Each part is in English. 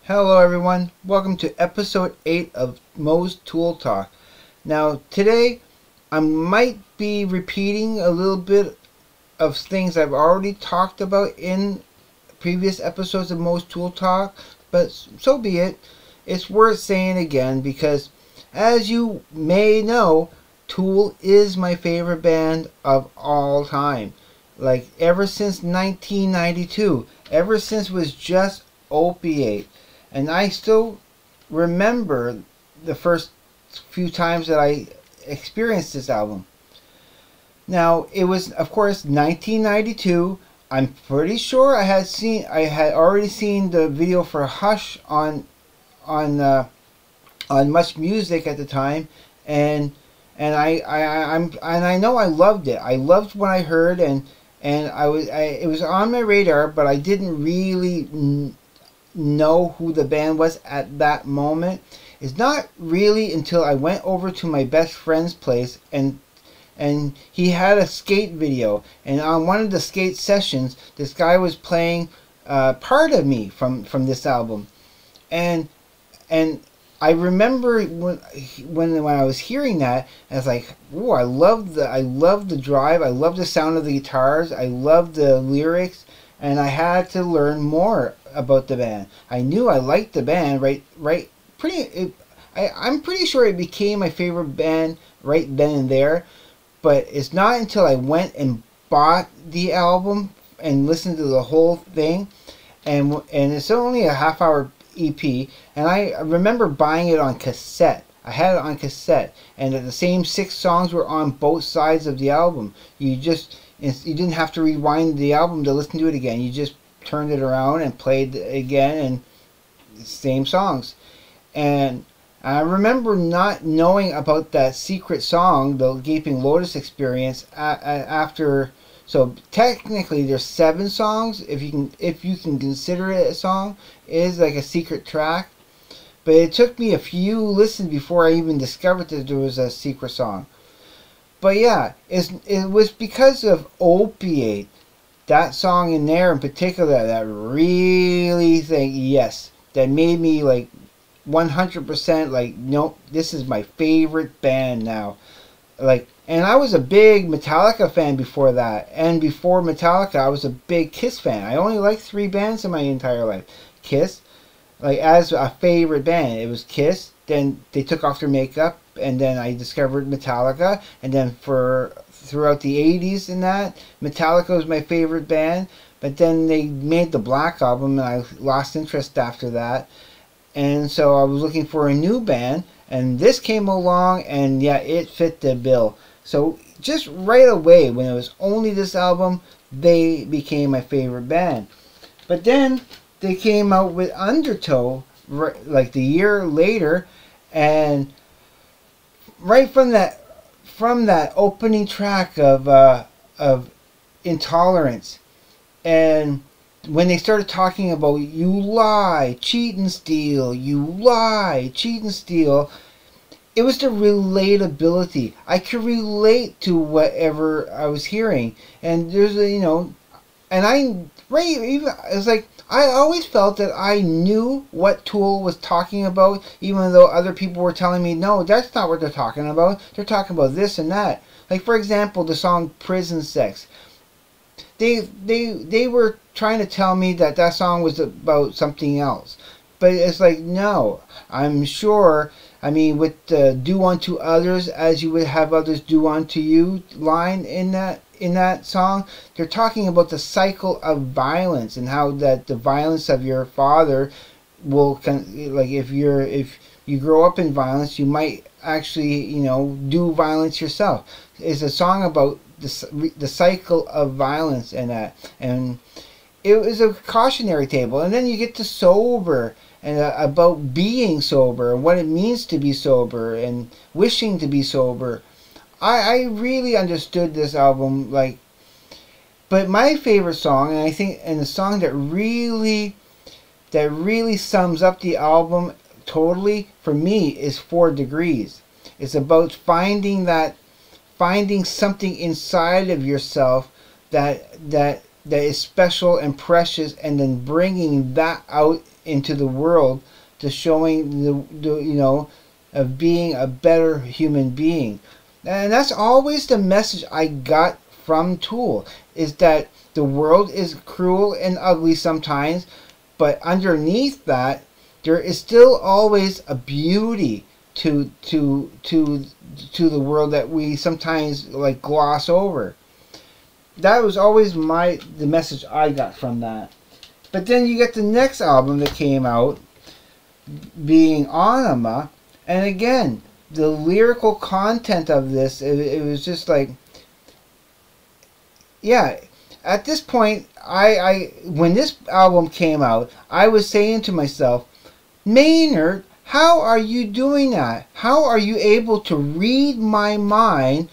Hello everyone, welcome to episode 8 of Moe's Tool Talk. Now today I might be repeating a little bit of things I've already talked about in previous episodes of Moe's Tool Talk, but so be it. It's worth saying again because as you may know, Tool is my favorite band of all time. Like ever since 1992, ever since it was just Opiate. And I still remember the first few times that I experienced this album. Now, it was, of course, 1992. I'm pretty sure I had already seen the video for Hush on Much Music at the time, and I know I loved it. I loved what I heard, and it was on my radar, but I didn't really know who the band was at that moment. It's not really until I went over to my best friend's place and he had a skate video, and on one of the skate sessions this guy was playing Part of Me from this album, and I remember when I was hearing that, I was like, "Oh, I love the drive. I love the sound of the guitars. I love the lyrics." And I had to learn more about the band. I knew I liked the band, I'm pretty sure it became my favorite band right then and there. But it's not until I went and bought the album and listened to the whole thing, and it's only a half-hour EP, and I remember buying it on cassette. I had it on cassette, and the same 6 songs were on both sides of the album. You didn't have to rewind the album to listen to it again. You just turned it around and played it again, and same songs. And I remember not knowing about that secret song, the Gaping Lotus Experience, after. So technically, there's 7 songs. If you can consider it a song, it is like a secret track. But it took me a few listens before I even discovered that there was a secret song. But yeah, it was because of Opiate, that song in there in particular, that really that made me like 100% like, nope, this is my favorite band now. Like, and I was a big Metallica fan before that, and before Metallica, I was a big Kiss fan. I only liked 3 bands in my entire life. Kiss, like as a favorite band, it was Kiss. Then they took off their makeup, and then I discovered Metallica, and then throughout the 80s and that, Metallica was my favorite band. But then they made the Black Album, and I lost interest after that. And so I was looking for a new band, and this came along, and yeah, it fit the bill. So just right away, when it was only this album, they became my favorite band. But then they came out with Undertow, like the year later, and right from that opening track of Intolerance, and when they started talking about you lie, cheat and steal, you lie, cheat and steal, it was the relatability. I could relate to whatever I was hearing, and there's it's like I always felt that I knew what Tool was talking about, even though other people were telling me, no, that's not what they're talking about. They're talking about this and that. Like, for example, the song Prison Sex. They were trying to tell me that song was about something else. But it's like, no, I'm sure. I mean, with the do unto others as you would have others do unto you line in that song, they're talking about the cycle of violence and how that the violence of your father will, like, if you grow up in violence, you might actually, do violence yourself. It's a song about the cycle of violence and that, and it was a cautionary tale. And then you get to Sober, and about being sober and what it means to be sober and wishing to be sober. I really understood this album, like, but my favorite song, and I think, and the song that really sums up the album totally for me, is 4 Degrees. It's about finding something inside of yourself that is special and precious, and then bringing that out into the world, to showing the of being a better human being. And that's always the message I got from Tool, is that the world is cruel and ugly sometimes, but underneath that there is still always a beauty to the world that we sometimes like gloss over. That was always the message I got from that. But then you get the next album that came out, being Anima, and again, the lyrical content of this, it was just like, yeah. At this point, when this album came out, I was saying to myself, Maynard, how are you doing that? How are you able to read my mind,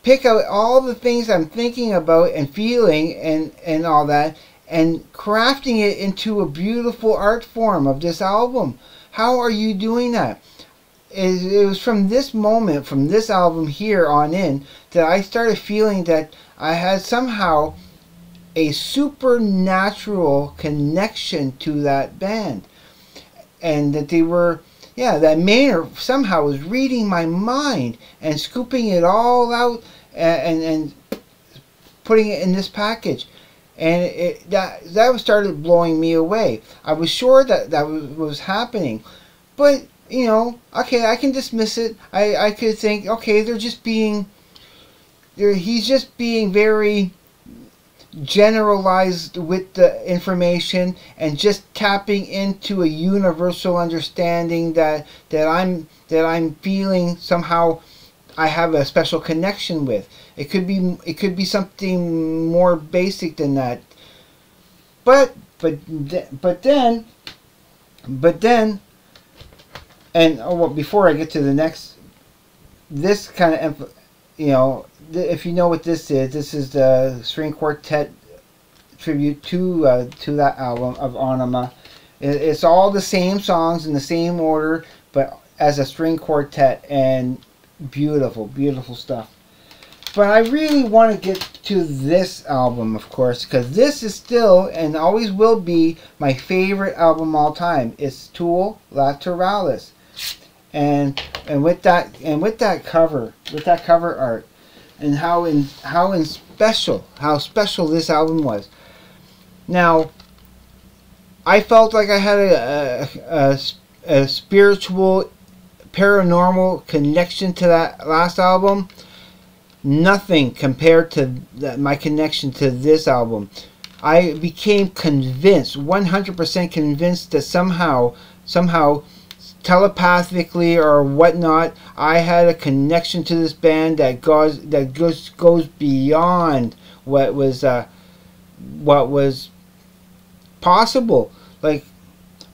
pick out all the things I'm thinking about and feeling and all that, and crafting it into a beautiful art form of this album? How are you doing that? It was from this moment, from this album here on in, that I started feeling that I had somehow a supernatural connection to that band. And that they were, that Maynard somehow was reading my mind and scooping it all out and putting it in this package. And that started blowing me away. I was sure that was happening. But, okay, I can dismiss it. I could think, okay, he's just being very generalized with the information and just tapping into a universal understanding that I'm feeling somehow I have a special connection with. It could be something more basic than that. But then, and before I get to the next, this kind of, if you know what this is the string quartet tribute to that album of Anima. It's all the same songs in the same order, but as a string quartet, and beautiful, beautiful stuff. But I really want to get to this album, of course, because this is still and always will be my favorite album all time. It's Tool Lateralis, and with that cover art, and how special this album was. Now, I felt like I had a spiritual, paranormal connection to that last album. Nothing compared to my connection to this album. I became convinced, 100% convinced, that somehow, telepathically or whatnot, I had a connection to this band that goes beyond what was possible. Like,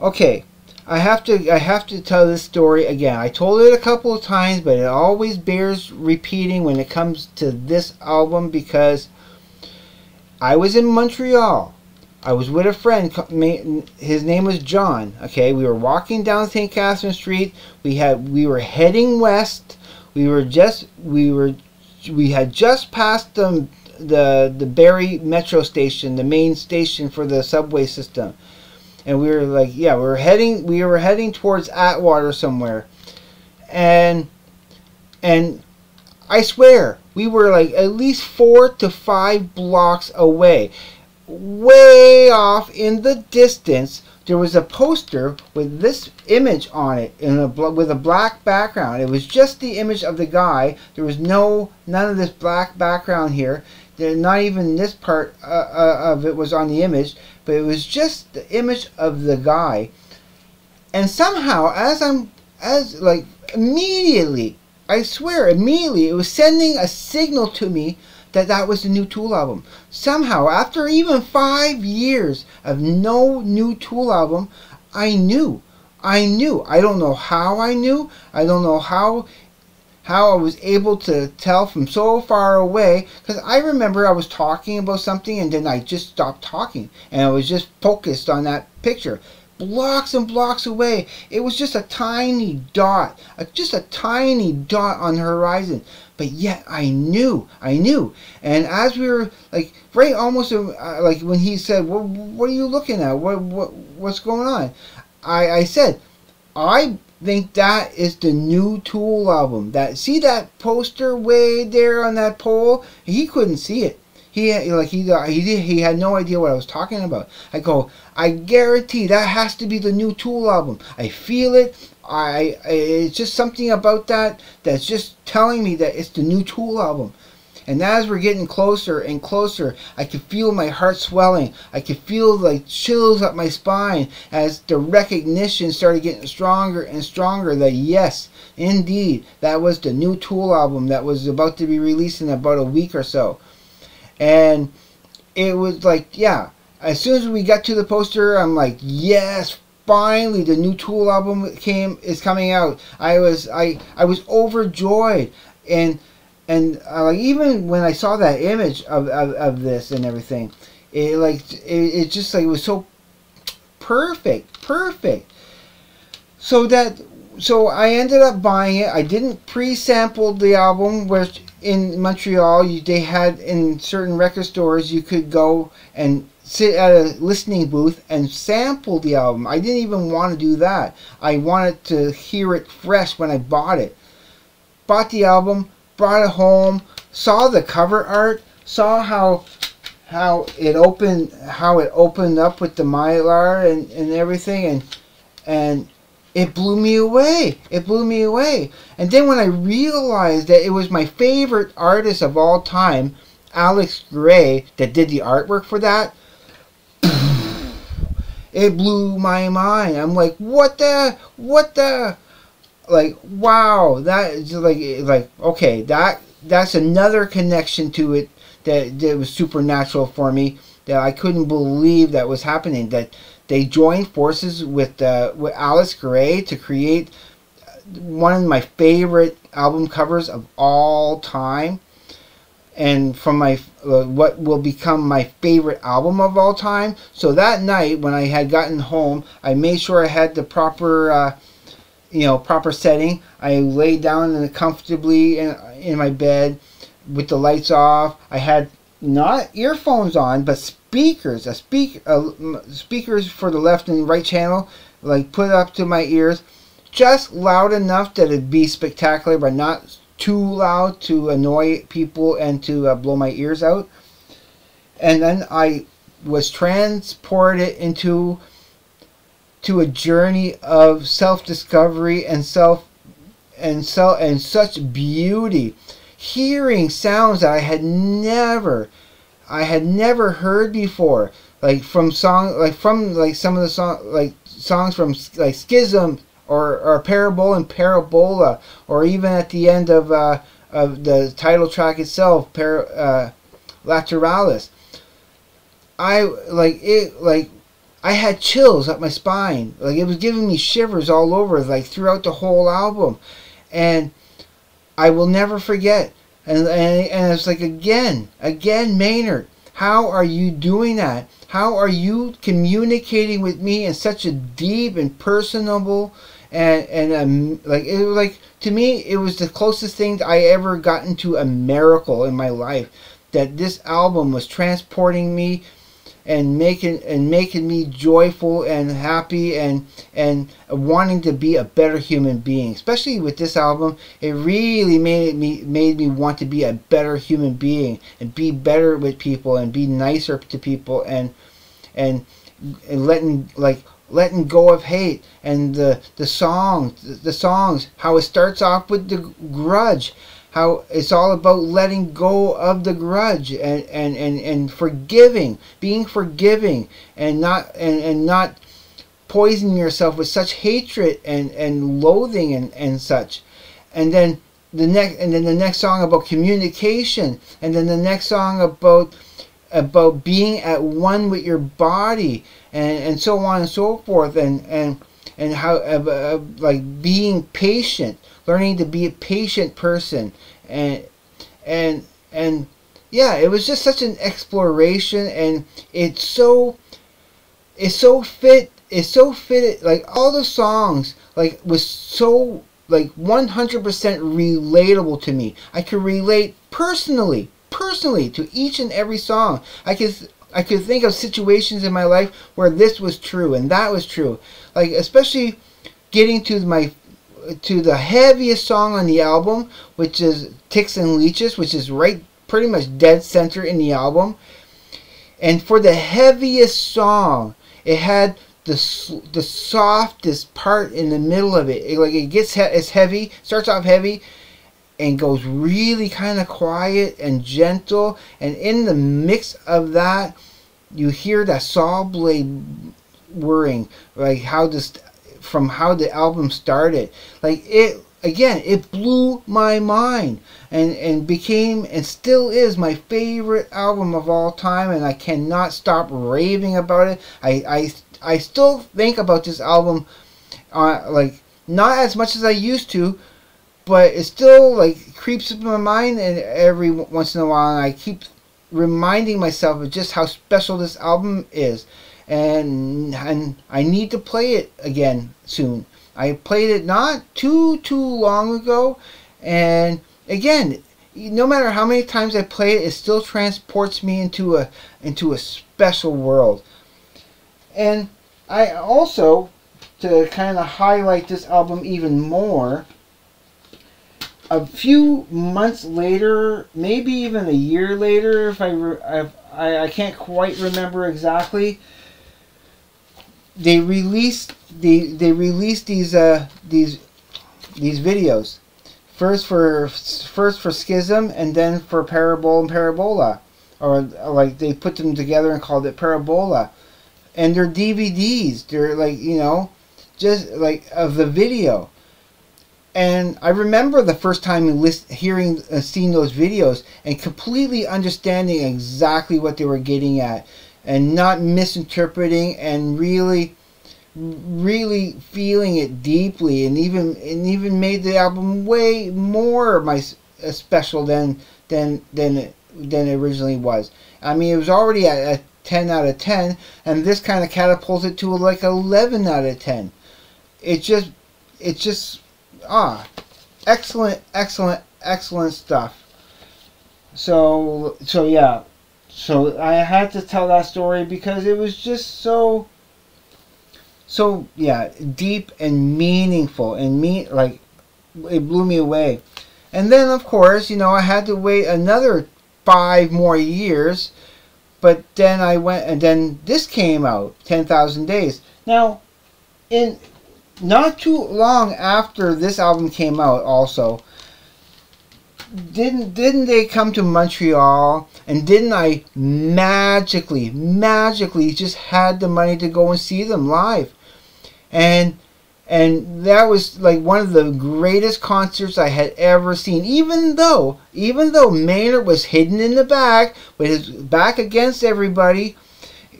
okay, I have to tell this story again. I told it a couple of times, but it always bears repeating when it comes to this album, because I was in Montreal. I was with a friend. His name was John. Okay, we were walking down St. Catherine Street. We were heading west. We had just passed the Barrie Metro station, the main station for the subway system. And we were like, we were heading towards Atwater somewhere. And I swear, we were like at least 4 to 5 blocks away. Way off in the distance, there was a poster with this image on it with a black background. It was just the image of the guy. There was none of this black background here. Not even this part of it was on the image, but it was just the image of the guy. And somehow, immediately, I swear, immediately, it was sending a signal to me that was the new Tool album. Somehow, after even 5 years of no new Tool album, I knew. I don't know how I knew. I don't know how I was able to tell from so far away, because I remember I was talking about something and then I just stopped talking and I was just focused on that picture. blocks and blocks away. It was just a tiny dot, just a tiny dot on the horizon. But yet I knew. And as we were like right almost like when he said, what are you looking at? What's going on? I said, I think that is the new Tool album. See that poster way there on that pole? He couldn't see it. He had no idea what I was talking about. I go, I guarantee that has to be the new Tool album. I feel it. It's just something about that that's just telling me that it's the new Tool album. And as we're getting closer and closer, I could feel my heart swelling. I could feel like chills up my spine as the recognition started getting stronger and stronger that yes, indeed, that was the new Tool album that was about to be released in about a week or so. And it was like, yeah, as soon as we got to the poster, I'm like, yes, finally the new Tool album is coming out. I was overjoyed. And like even when I saw that image of this and everything, it just like was so perfect. So I ended up buying it. I didn't pre-sample the album, which in Montreal they had in certain record stores you could go and sit at a listening booth and sample the album. I didn't even want to do that. I wanted to hear it fresh when I bought it. Bought the album, brought it home, saw the cover art, saw how it opened up with the mylar and everything, and it blew me away. And then when I realized that it was my favorite artist of all time, Alex Gray, that did the artwork for that, it blew my mind. I'm like, what the? Like, wow, that is like okay, that's another connection to it that was supernatural for me, that I couldn't believe that was happening, that they joined forces with Alex Gray to create one of my favorite album covers of all time, and from my what will become my favorite album of all time. So that night when I had gotten home, I made sure I had the proper proper setting. I laid down comfortably in my bed with the lights off. I had not earphones on, but speakers, speakers for the left and right channel, like put up to my ears, just loud enough that it'd be spectacular, but not too loud to annoy people and to blow my ears out. And then I was transported into a journey of self-discovery and such beauty, hearing sounds that I had never heard before, like from some of the songs from like Schism or Parabole and Parabola, or even at the end of the title track itself, Lateralis. I had chills up my spine. Like, it was giving me shivers all over, like throughout the whole album. And I will never forget. And it's like, again, Maynard, how are you doing that? How are you communicating with me in such a deep and personable like, it was like, to me, it was the closest thing I ever gotten to a miracle in my life, that this album was transporting me and making me joyful and happy and wanting to be a better human being. Especially with this album, it really made me want to be a better human being and be better with people and be nicer to people and letting go of hate. And the songs, how it starts off with the grudge, how it's all about letting go of the grudge and forgiving, being forgiving, and not poisoning yourself with such hatred and loathing and such. And then the next song about communication, and then the next song about being at one with your body, and so on and so forth, and how like being patient, learning to be a patient person, and yeah, it was just such an exploration, and it so fit it so fitted, like all the songs like was so like 100% relatable to me. I could relate personally to each and every song. I could think of situations in my life where this was true and that was true. Like especially getting to the heaviest song on the album, which is Ticks and Leeches, which is right pretty much dead center in the album. And for the heaviest song, it had the softest part in the middle of it. It's heavy, starts off heavy, and goes really kind of quiet and gentle. And in the mix of that, you hear that saw blade whirring, like from how the album started. Like it blew my mind, and became and still is my favorite album of all time, and I cannot stop raving about it. I still think about this album, like not as much as I used to, but it still like creeps up in my mind, and every once in a while, and I keep reminding myself of just how special this album is, and I need to play it again soon. I played it not too long ago, and again, no matter how many times I play it, it still transports me into a special world. And I also, to kind of highlight this album even more, a few months later, maybe even a year later, if I can't quite remember exactly, they released these videos. First for Schism, and then for Parabol and Parabola, or like they put them together and called it Parabola. And they're DVDs. They're like, you know, just like of the video. And I remember the first time seeing those videos and completely understanding exactly what they were getting at, and not misinterpreting, and really feeling it deeply, and even made the album way more special than it originally was. I mean, it was already at 10 out of 10, and this kind of catapults it to like 11 out of 10. It's just excellent stuff. So yeah. So I had to tell that story because it was just so yeah, deep and meaningful, and like it blew me away. And then of course, you know, I had to wait another 5 more years, but then I went, and then this came out, 10,000 Days. Now, in not too long after this album came out, also, didn't they come to Montreal, and didn't I magically just had the money to go and see them live, and that was like one of the greatest concerts I had ever seen. Even though Maynard was hidden in the back with his back against everybody,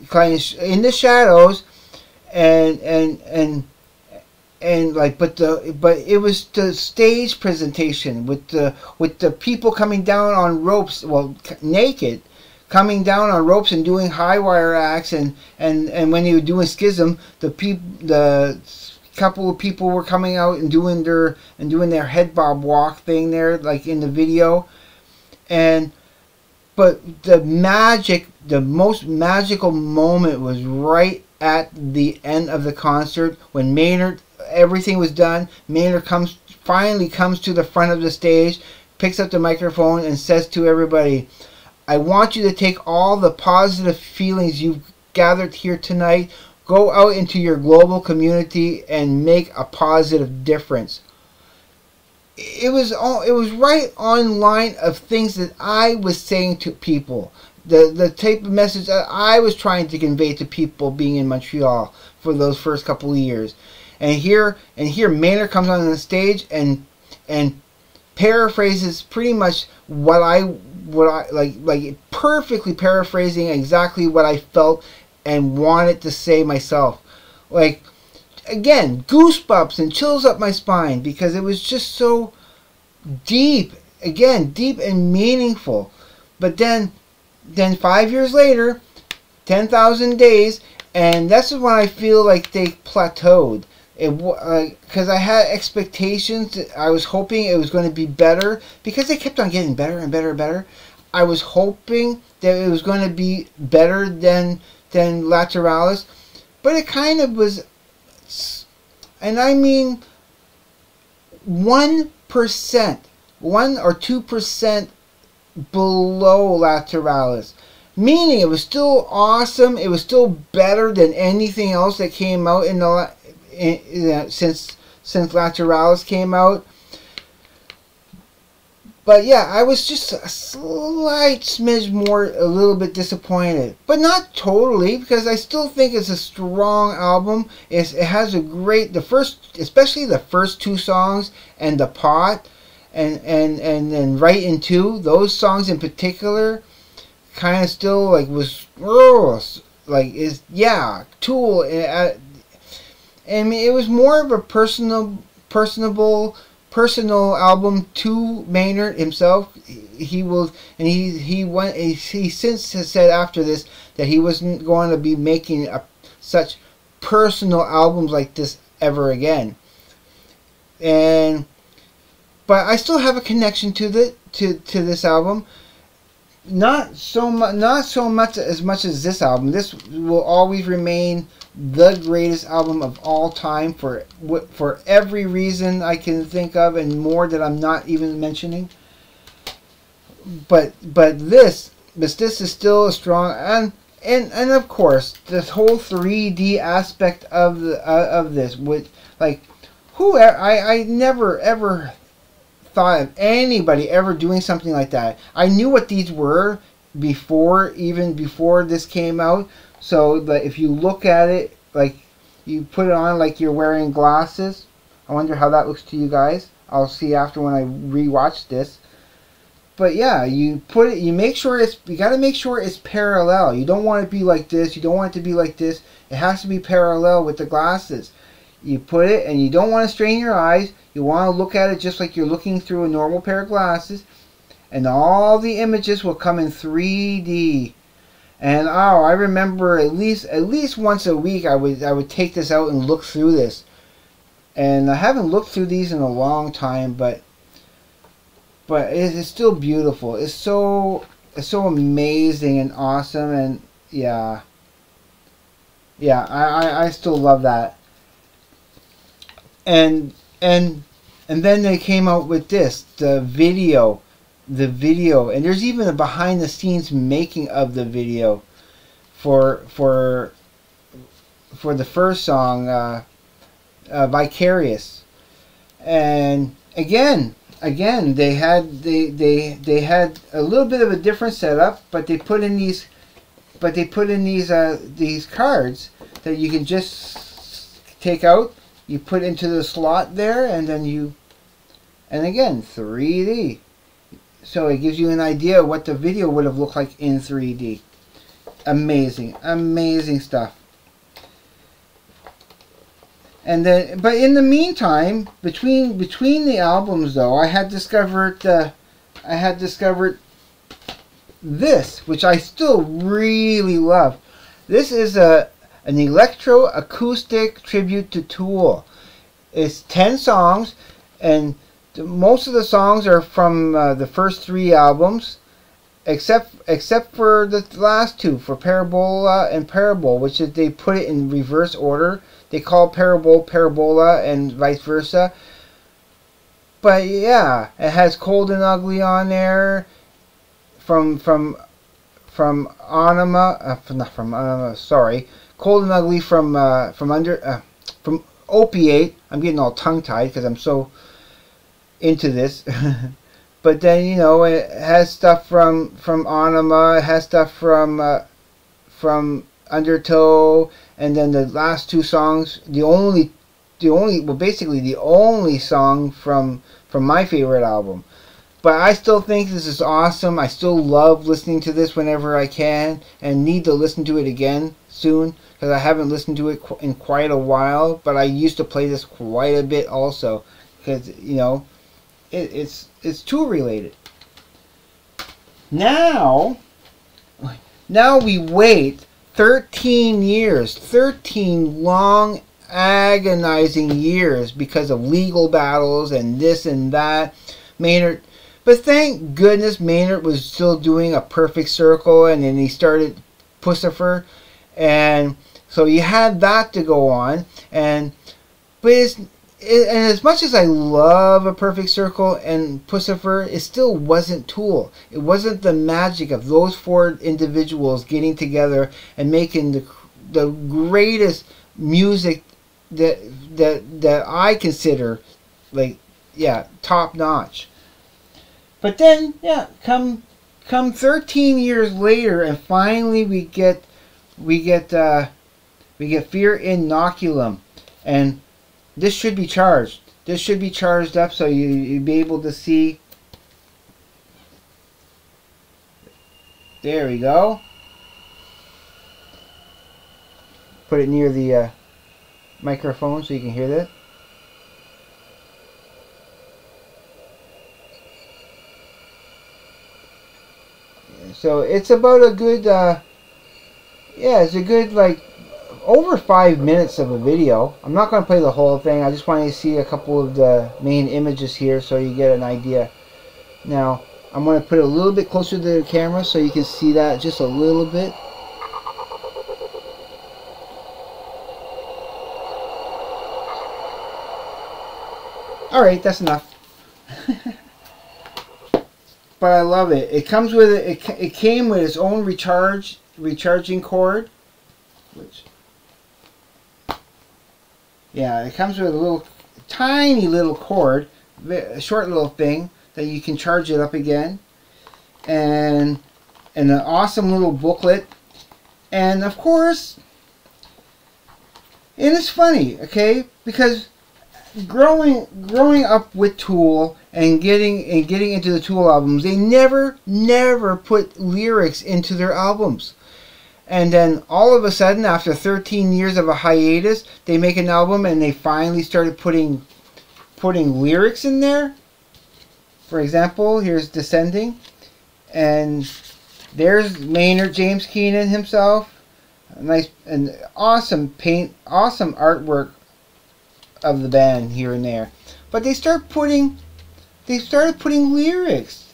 kind of in the shadows, and like, but it was the stage presentation with the people coming down on ropes, well, naked, coming down on ropes and doing high wire acts, and when they were doing Schism, the couple of people were coming out and doing their head bob walk thing there, like in the video, but the most magical moment was right at the end of the concert when everything was done. Maynard finally comes to the front of the stage, picks up the microphone, and says to everybody, "I want you to take all the positive feelings you've gathered here tonight, go out into your global community and make a positive difference." It was right on line of things that I was saying to people, the type of message that I was trying to convey to people being in Montreal for those first couple of years. And here Maynard comes on the stage and paraphrases pretty much what I like perfectly paraphrasing exactly what I felt and wanted to say myself. Like, again, goosebumps and chills up my spine, because it was just so deep and meaningful. But then 5 years later, 10,000 Days, and that's when I feel like they plateaued. Because I had expectations. I was hoping it was going to be better because they kept on getting better and better and better. I was hoping that it was going to be better than Lateralis, but it kind of was, and I mean 1%, 1 or 2% below Lateralis. Meaning it was still awesome. It was still better than anything else that came out since Lateralis came out. But yeah, I was just a slight smidge more, a little bit disappointed. But not totally, because I still think it's a strong album. It has a great, especially the first 2 songs and The Pot and then Right in 2, those songs in particular kind of still like was like is Tool. I mean, it was more of a personal album to Maynard himself. He since has said after this that he wasn't going to be making such personal albums like this ever again. But I still have a connection to this album. Not so much as this album. This will always remain the greatest album of all time for every reason I can think of, and more that I'm not even mentioning. But this is still a strong, and of course this whole 3D aspect of this, which like I never ever thought of anybody ever doing something like that. I knew what these were before this came out. So that if you look at it, like you put it on like you're wearing glasses. I wonder how that looks to you guys. I'll see after when I rewatch this. But yeah, you put it. You gotta make sure it's parallel. You don't want it to be like this. You don't want it to be like this. It has to be parallel with the glasses. You put it, and you don't want to strain your eyes. You want to look at it just like you're looking through a normal pair of glasses, and all the images will come in 3D. And I remember at least once a week I would take this out and look through this. And I haven't looked through these in a long time, but it's still beautiful. It's so amazing and awesome, and yeah, I still love that. And then they came out with this, the video, and there's even a behind the scenes making of the video for the first song, Vicarious. And again they had a little bit of a different setup, but they put in these cards that you can just take out. You put into the slot there, and then again 3D. So it gives you an idea of what the video would have looked like in 3D. Amazing stuff. And then, but in the meantime, between the albums, though, I had discovered this, which I still really love. This is an electro-acoustic tribute to Tool. It's 10 songs, and most of the songs are from the first 3 albums, except for the last 2, for Parabola and Parabole, which is, they put it in reverse order. They call Parabole Parabola and vice versa. But yeah, it has Cold and Ugly on there from Anima, not from Anima, sorry. Cold and Ugly from Opiate. I'm getting all tongue-tied because I'm so into this. But then, you know, it has stuff from Anima, it has stuff from Undertow, and then the last 2 songs, basically the only song from my favorite album. But I still think this is awesome. I still love listening to this whenever I can, and need to listen to it again soon, because I haven't listened to it in quite a while. But I used to play this quite a bit also, because, you know, it's Tool related. Now we wait 13 years, 13 long agonizing years because of legal battles and this and that. Maynard, but thank goodness Maynard was still doing A Perfect Circle, and then he started Pussifer, and so you had that to go on. And as much as I love A Perfect Circle and Pussifer, it still wasn't Tool. It wasn't the magic of those four individuals getting together and making the greatest music that I consider, like, yeah, top notch. But then, yeah, come 13 years later, and finally we get Fear Inoculum, and this should be charged. This should be charged up so you'd be able to see. There we go. Put it near the microphone so you can hear that. So it's about a good, yeah, it's a good, like, over 5 minutes of a video. I'm not going to play the whole thing. I just want you to see a couple of the main images here so you get an idea. Now, I'm going to put it a little bit closer to the camera so you can see that just a little bit. Alright, that's enough. But I love it. It comes with it came with its own recharging cord, which, yeah, it comes with a little tiny little cord, a short little thing that you can charge it up again, and an awesome little booklet, and of course, and it's funny, okay, because growing up with Tool and getting into the Tool albums, they never put lyrics into their albums. And then all of a sudden, after 13 years of a hiatus, they make an album and they finally started putting lyrics in there. For example, here's Descending, and there's Maynard James Keenan himself. Nice and awesome awesome artwork of the band here and there. But they started putting lyrics.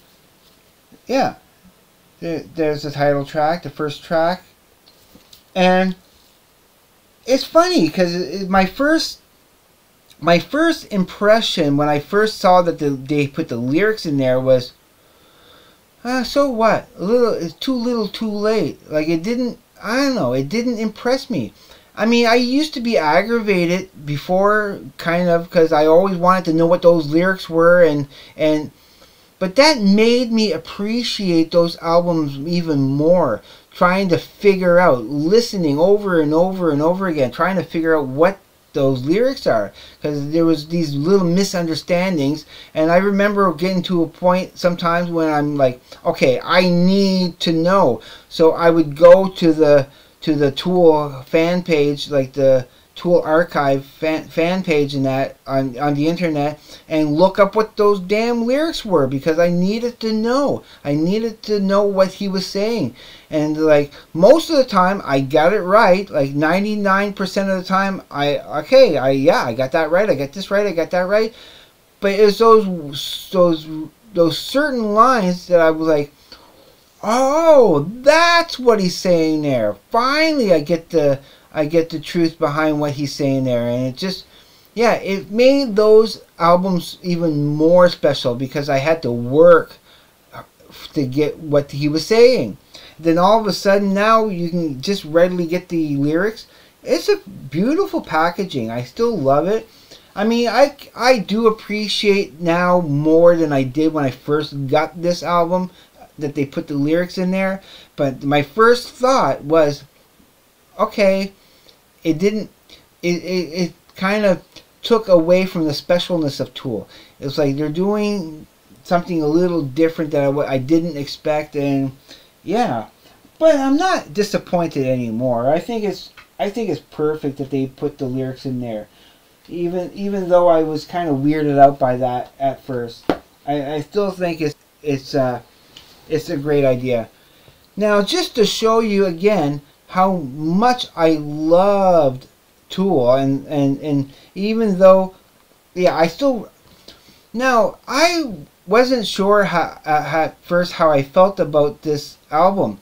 Yeah. There's the title track, the first track. And it's funny because my first impression when I first saw that they put the lyrics in there was, so what? It's too little, too late. Like, it didn't, I don't know, it didn't impress me. I mean, I used to be aggravated before, kind of, because I always wanted to know what those lyrics were, but that made me appreciate those albums even more, trying to figure out, listening over and over and over again, trying to figure out what those lyrics are, because there was these little misunderstandings. And I remember getting to a point sometimes when I'm like, okay, I need to know. So I would go to the Tool fan page, like the Tool archive fan page and that on the internet, and look up what those damn lyrics were, because I needed to know. I needed to know what he was saying. And like most of the time I got it right. Like 99% of the time I got that right. I got this right. I got that right. But it was those certain lines that I was like, oh, that's what he's saying there. Finally I get the truth behind what he's saying there. And it just, yeah, it made those albums even more special because I had to work to get what he was saying. Then all of a sudden now you can just readily get the lyrics. It's a beautiful packaging. I still love it. I mean, I do appreciate now more than I did when I first got this album that they put the lyrics in there. But my first thought was, okay, it kind of took away from the specialness of Tool. It was like they're doing something a little different that I didn't expect, and yeah. But I'm not disappointed anymore. I think it's perfect that they put the lyrics in there. Even though I was kind of weirded out by that at first, I still think it's a great idea. Now, just to show you again how much I loved Tool, and even though, yeah, I still, now I wasn't sure how, at first how I felt about this album,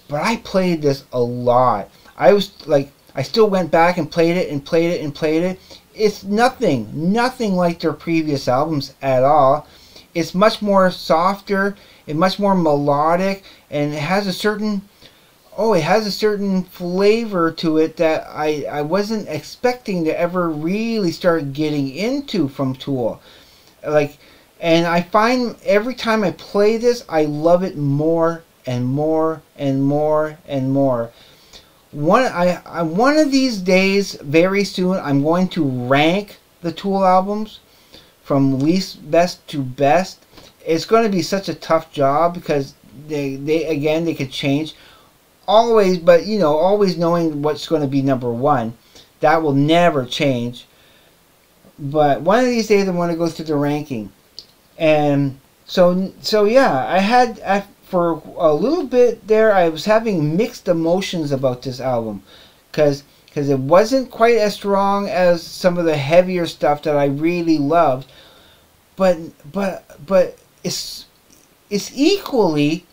but I played this a lot. I was like, I still went back and played it and played it and played it. It's nothing like their previous albums at all. It's much more softer and much more melodic, and it has a certain, oh, it has a certain flavor to it that I wasn't expecting to ever really start getting into from Tool. Like, and I find every time I play this, I love it more and more and more and more. One of these days, very soon, I'm going to rank the Tool albums from least best to best. It's going to be such a tough job because they could change always, but you know, always knowing what's going to be number one. That will never change. But one of these days I want to go through the ranking. And so yeah, I had, for a little bit there, I was having mixed emotions about this album, because it wasn't quite as strong as some of the heavier stuff that I really loved, but it's equally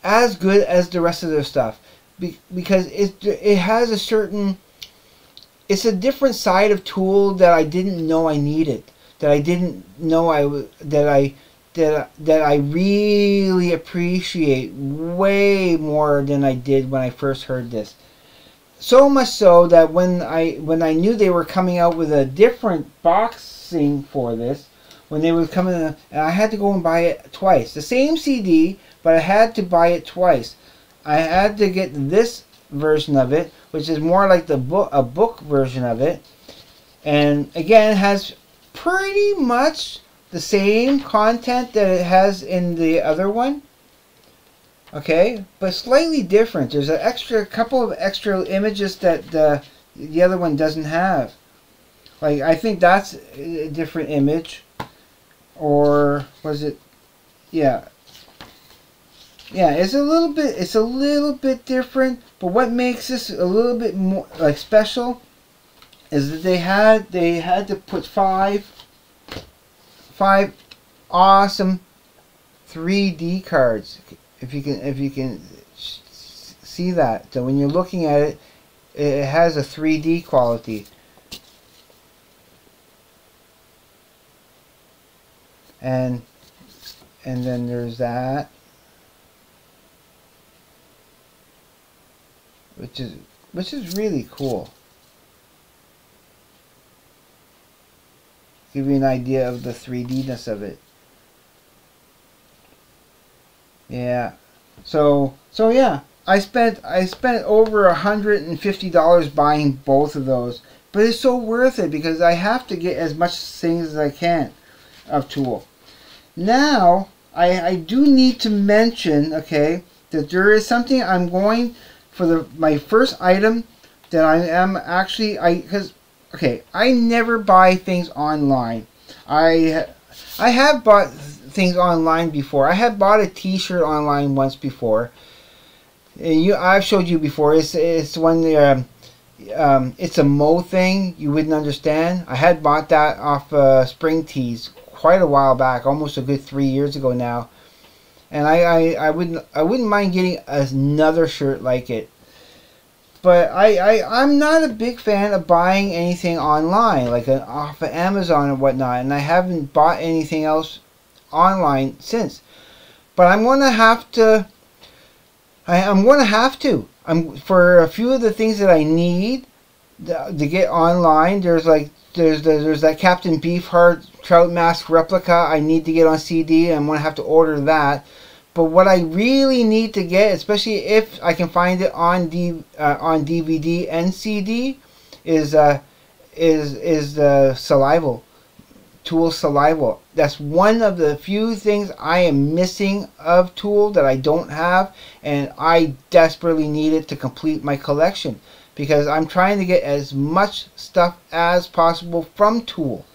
as good as the rest of their stuff, because it has a certain, it's a different side of Tool that I didn't know I needed, that I didn't know that I really appreciate way more than I did when I first heard this. So much so that when I knew they were coming out with a different boxing for this, when they were coming, and I had to go and buy it twice. The same CD, but I had to buy it twice. I had to get this version of it, which is more like a book version of it, and again, it has pretty much the same content that it has in the other one, okay, but slightly different. There's a couple of extra images that the other one doesn't have. Like, I think that's a different image, or was it? Yeah, it's a little bit different. But what makes this a little bit more like special is that they had to put five awesome 3D cards. If you can see that, so when you're looking at it, it has a 3D quality. And then there's that, which is really cool. Give you an idea of the 3D-ness of it. Yeah. So yeah, I spent over $150 buying both of those, but it's so worth it because I have to get as much things as I can of Tool. Now I do need to mention, okay, that there is something I'm going for my first item that I am actually, because okay, I never buy things online. I have bought things online before. I had bought a T-shirt online once before. I've showed you before. It's one it's a Moe thing. You wouldn't understand. I had bought that off Spring Tees quite a while back, almost a good 3 years ago now. And I wouldn't mind getting another shirt like it. But I'm not a big fan of buying anything online, like off of Amazon or whatnot, and I haven't bought anything else online since. But I'm going to have to. For a few of the things that I need to get online. There's that Captain Beefheart Trout Mask replica I need to get on CD. I'm going to have to order that. But what I really need to get, especially if I can find it on DVD and CD, is the Salival, Tool Salival. That's one of the few things I am missing of Tool that I don't have, and I desperately need it to complete my collection because I'm trying to get as much stuff as possible from Tool,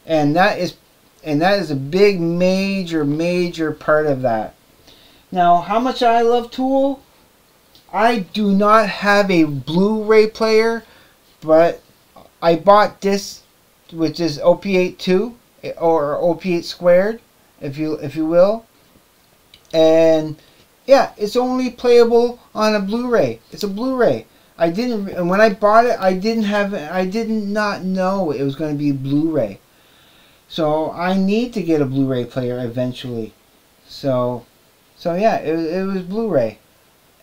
and that is a big, major part of that. Now, how much I love Tool, I do not have a Blu-ray player, but I bought this, which is OP8 2 or OP8 squared, if you will, and yeah, it's only playable on a Blu-ray. It's a Blu-ray. I didn't, and when I bought it, I did not know it was going to be Blu-ray. So I need to get a Blu-ray player eventually. So yeah, it was Blu-ray,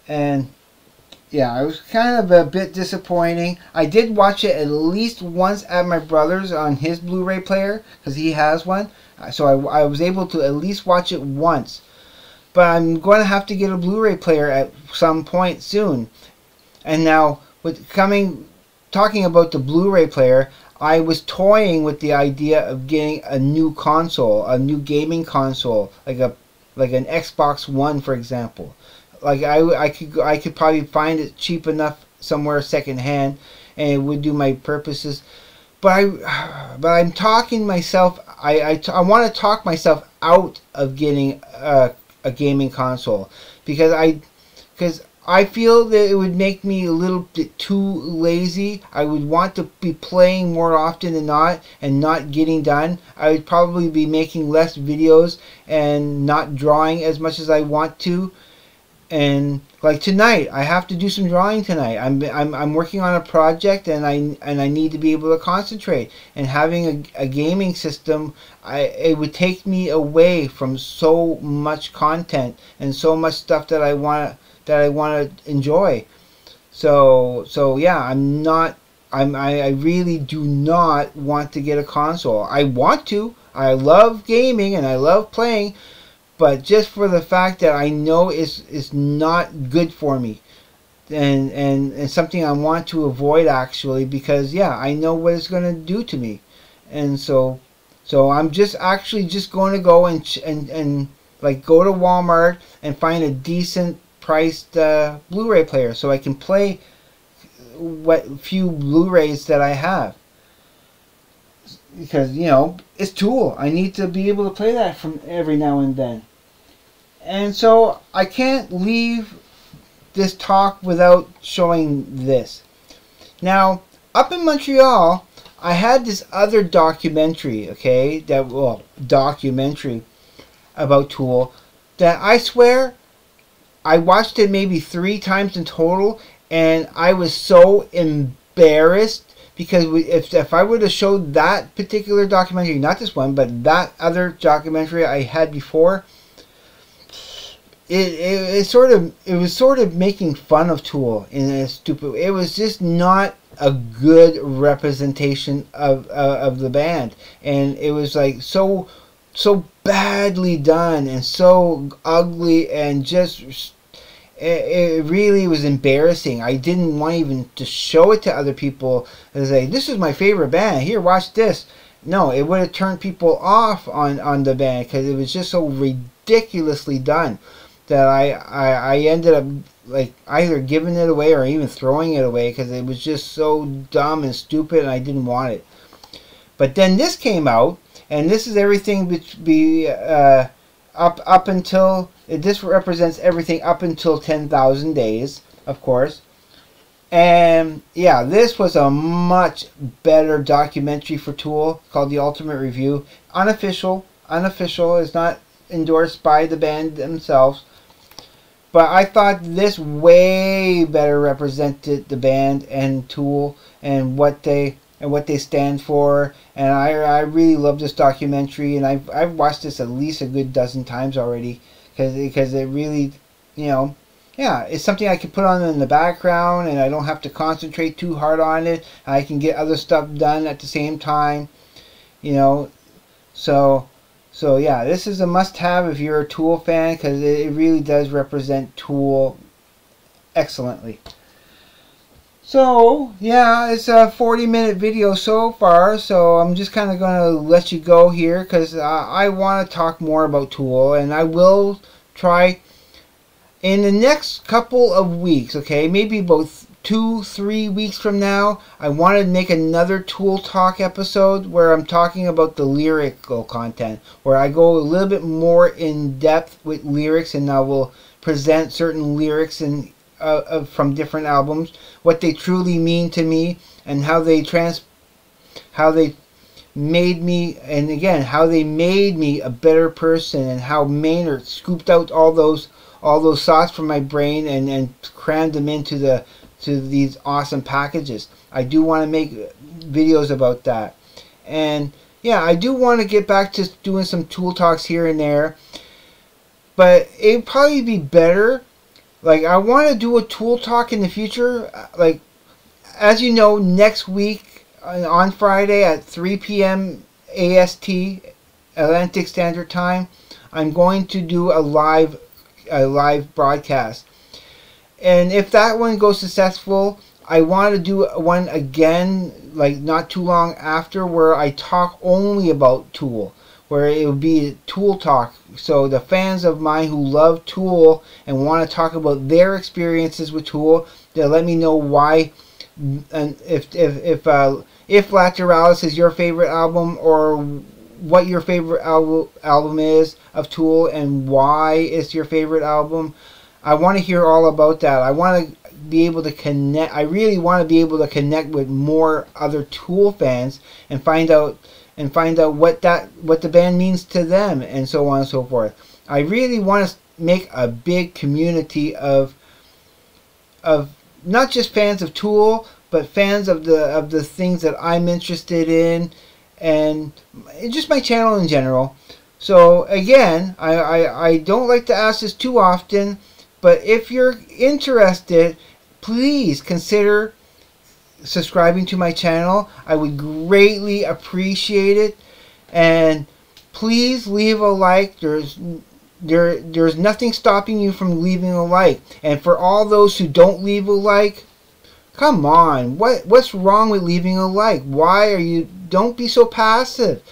and yeah, it was kind of a bit disappointing. I did watch it at least once at my brother's on his Blu-ray player, because he has one. So I was able to at least watch it once. But I'm going to have to get a Blu-ray player at some point soon. And now, talking about the Blu-ray player, I was toying with the idea of getting a new console, a new gaming console, like an Xbox One, for example. Like I could probably find it cheap enough somewhere secondhand, and it would do my purposes. But I'm talking myself. I want to talk myself out of getting a gaming console because I feel that it would make me a little bit too lazy. I would want to be playing more often than not and not getting done. I would probably be making less videos and not drawing as much as I want to. And like tonight, I have to do some drawing tonight. I'm working on a project, and I need to be able to concentrate. And having a gaming system, it would take me away from so much content and so much stuff that I want to enjoy. So yeah, I really do not want to get a console. I want to. I love gaming and I love playing. But just for the fact that I know it's not good for me, and something I want to avoid actually, because yeah, I know what it's going to do to me, and so I'm just going to go and like go to Walmart and find a decent priced Blu-ray player so I can play what few Blu-rays that I have. Because, you know, it's Tool. I need to be able to play that from every now and then. And so I can't leave this talk without showing this. Now, up in Montreal, I had this other documentary, okay, documentary about Tool that I swear I watched it maybe 3 times in total, and I was so embarrassed. Because if I would have showed that particular documentary, not this one, but that other documentary I had before, it was sort of making fun of Tool in a stupid. It was just not a good representation of the band, and it was like so badly done and so ugly and just. It really was embarrassing. I didn't want even to show it to other people and say, this is my favorite band. Here, watch this. No, it would have turned people off on the band because it was just so ridiculously done that I ended up like either giving it away or even throwing it away because it was just so dumb and stupid and I didn't want it. But then this came out, and this is everything up until. This represents everything up until 10,000 days, of course. And yeah, this was a much better documentary for Tool called The Ultimate Review. Unofficial. It's not endorsed by the band themselves. But I thought this way better represented the band and Tool and what they stand for. And I really love this documentary, and I've watched this at least a good dozen times already. Because it really, you know, yeah, it's something I can put on in the background and I don't have to concentrate too hard on it. I can get other stuff done at the same time, you know. So yeah, this is a must-have if you're a Tool fan because it really does represent Tool excellently. So, yeah, it's a 40-minute video so far, so I'm just kind of going to let you go here because I want to talk more about Tool, and I will try in the next couple of weeks, okay, maybe about 2-3 weeks from now, I want to make another Tool Talk episode where I'm talking about the lyrical content, where I go a little bit more in depth with lyrics, and I will present certain lyrics and from different albums, what they truly mean to me, and how they made me, and again, how they made me a better person, and how Maynard scooped out all those thoughts from my brain and crammed them into these awesome packages. I do want to make videos about that. And yeah, I do want to get back to doing some tool talks here and there, but it'd probably be better, like, I want to do a tool talk in the future. Like, as you know, next week on Friday at 3 p.m. AST, Atlantic Standard Time, I'm going to do a live broadcast. And if that one goes successful, I want to do one again, like not too long after, where I talk only about Tool, where it would be Tool Talk. So the fans of mine who love Tool and want to talk about their experiences with Tool, they'll let me know why, and if Lateralis is your favorite album, or what your favorite album is of Tool and why it's your favorite album. I want to hear all about that. I want to be able to connect. I really want to be able to connect with more other Tool fans and find out what the band means to them, and so on and so forth. I really want to make a big community of not just fans of Tool, but fans of the things that I'm interested in, and just my channel in general. So again, I don't like to ask this too often, but if you're interested, please consider subscribing to my channel. I would greatly appreciate it. And please leave a like. There's nothing stopping you from leaving a like. And for all those who don't leave a like, come on, what's wrong with leaving a like? Why are you? Don't be so passive.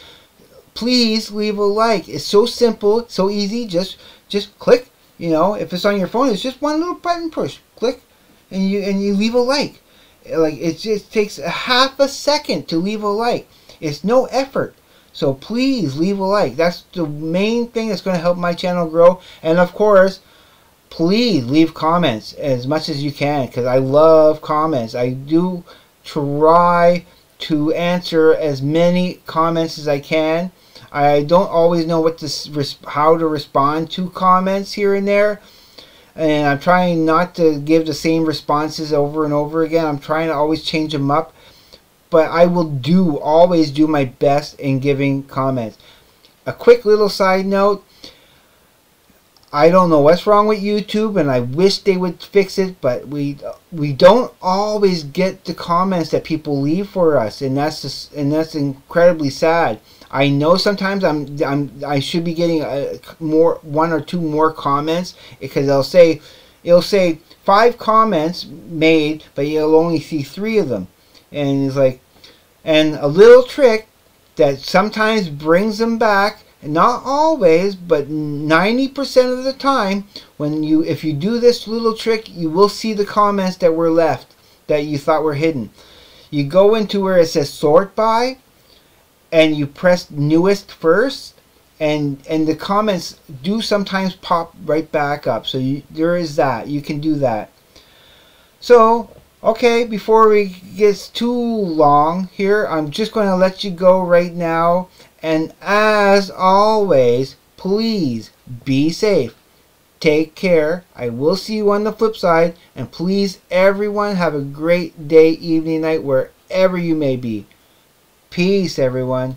Please leave a like. It's so simple, so easy. Just click. You know, if it's on your phone, it's just one little button push. Click, and you leave a like. Like, it just takes a half a second to leave a like. It's no effort. So please leave a like. That's the main thing that's going to help my channel grow. And of course, please leave comments as much as you can, because I love comments. I do try to answer as many comments as I can. I don't always know how to respond to comments here and there, and I'm trying not to give the same responses over and over again. I'm trying to always change them up, but I will always do my best in giving comments. A quick little side note: I don't know what's wrong with YouTube, and I wish they would fix it, but we don't always get the comments that people leave for us, and that's incredibly sad. I know sometimes I should be getting one or two more comments, because it'll say 5 comments made, but you'll only see 3 of them, and it's like, and a little trick that sometimes brings them back. Not always, but 90% of the time, if you do this little trick, you will see the comments that were left that you thought were hidden. You go into where it says sort by, and you press newest first, and the comments do sometimes pop right back up. So there is that. You can do that. So, okay, before we get too long here, I'm just going to let you go right now. And as always, please be safe. Take care. I will see you on the flip side. And please, everyone, have a great day, evening, night, wherever you may be. Peace, everyone.